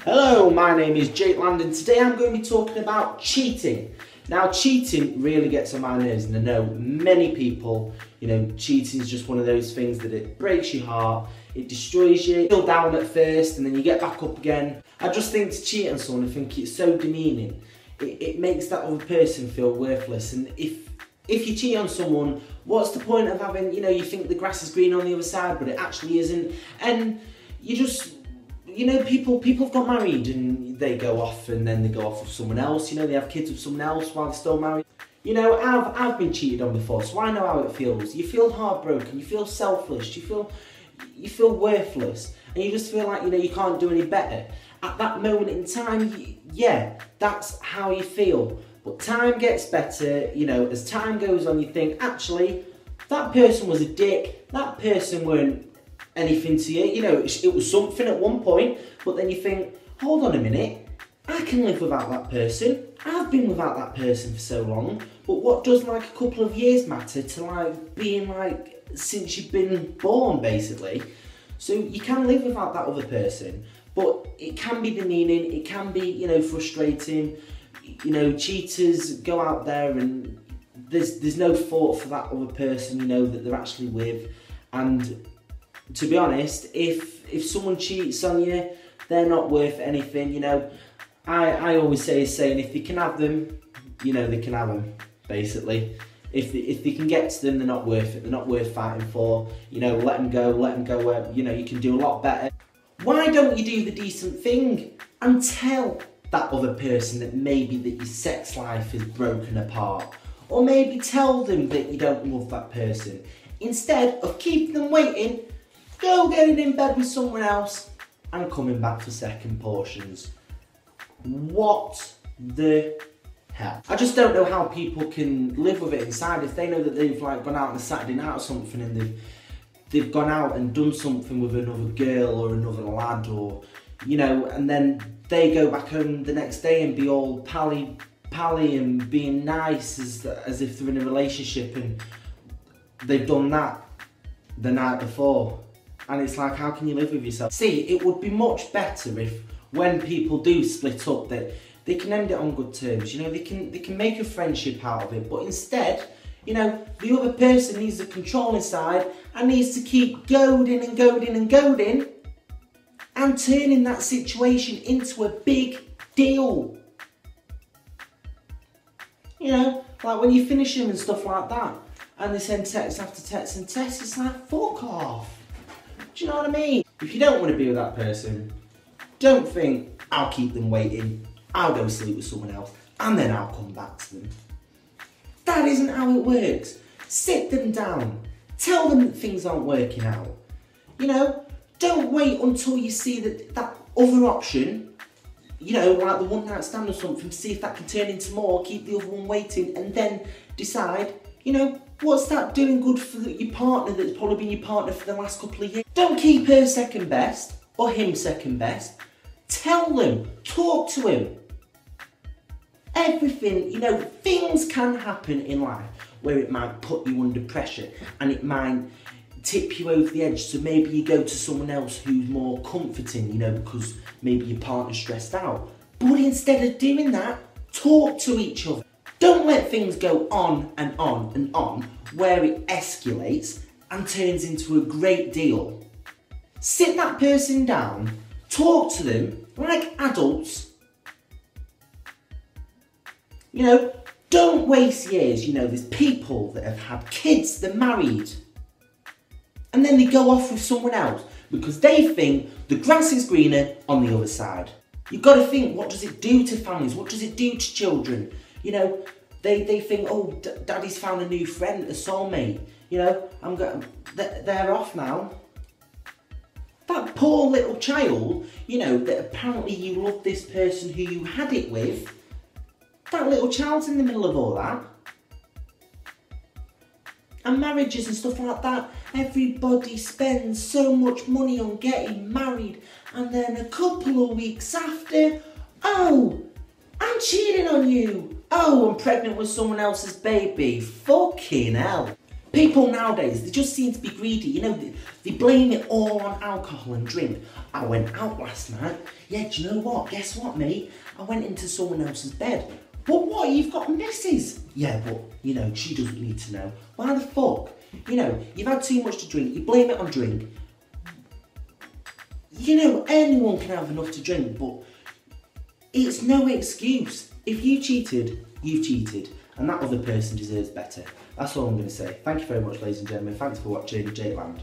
Hello, my name is Jake Land and today I'm going to be talking about cheating. Now, cheating really gets on my nerves, and I know many people, cheating is just one of those things that it breaks your heart, it destroys you, you feel down at first and then you get back up again. I just think to cheat on someone, I think it's so demeaning. It makes that other person feel worthless, and if you cheat on someone, what's the point of having, you think the grass is green on the other side, but it actually isn't, and you just... people have got married and they go off and then they go off with someone else, they have kids with someone else while they're still married. I've been cheated on before, so I know how it feels. You feel heartbroken, you feel selfish, you feel worthless, and you just feel like, you can't do any better. At that moment in time, yeah, that's how you feel. But time gets better, as time goes on, you think, actually, that person was a dick, that person weren't anything to you, it was something at one point, but then you think, hold on a minute, I can live without that person, I've been without that person for so long, but what does like a couple of years matter to being since you've been born, basically? So you can live without that other person, but it can be demeaning, it can be, frustrating, cheaters go out there and there's no thought for that other person, that they're actually with, and to be honest, if someone cheats on you, they're not worth anything, I always say if they can have them, they can have them, basically. If they can get to them, they're not worth it, they're not worth fighting for, let them go where, you can do a lot better. Why don't you do the decent thing and tell that other person that maybe that your sex life is broken apart, or maybe tell them that you don't love that person, instead of keeping them waiting, go getting in bed with someone else and coming back for second portions. What the hell? I just don't know how people can live with it inside if they know that they've gone out on a Saturday night or something and they've gone out and done something with another girl or another lad, or and then they go back home the next day and be all pally and being nice as if they're in a relationship and they've done that the night before. And it's like, how can you live with yourself? See, it would be much better if, when people do split up, that they can end it on good terms. They can make a friendship out of it. But instead, the other person needs the control inside and needs to keep goading and goading and goading and turning that situation into a big deal. Like when you finish them and stuff like that, and they send text after text and text, it's like, fuck off. Do you know what I mean? If you don't want to be with that person, don't think, I'll keep them waiting, I'll go sleep with someone else, and then I'll come back to them. That isn't how it works. Sit them down. Tell them that things aren't working out. Don't wait until you see that other option, like the one night stand or something, to see if that can turn into more, keep the other one waiting, and then decide, what's that doing good for your partner that's probably been your partner for the last couple of years? Don't keep her second best, or him second best. Tell them, talk to him. Everything, things can happen in life where it might put you under pressure and it might tip you over the edge, so maybe you go to someone else who's more comforting, because maybe your partner's stressed out. But instead of doing that, talk to each other. Don't let things go on and on and on where it escalates and turns into a great deal. Sit that person down, talk to them like adults. Don't waste years. There's people that have had kids, they're married, and then they go off with someone else because they think the grass is greener on the other side. You've got to think, what does it do to families? What does it do to children? They think, oh, daddy's found a new friend, a soulmate. They're off now. That poor little child, that apparently you love this person who you had it with, that little child's in the middle of all that. And marriages and stuff like that, everybody spends so much money on getting married, and then a couple of weeks after, oh, I'm cheating on you. Oh, I'm pregnant with someone else's baby. Fucking hell. People nowadays, they just seem to be greedy. You know, they blame it all on alcohol and drink. I went out last night. Yeah, do you know what? Guess what, mate? I went into someone else's bed. But what? You've got a missus. Yeah, but, you know, she doesn't need to know. Why the fuck? You know, you've had too much to drink. You blame it on drink. You know, anyone can have enough to drink, but it's no excuse. If you cheated, you've cheated. And that other person deserves better. That's all I'm going to say. Thank you very much, ladies and gentlemen. Thanks for watching Jateland.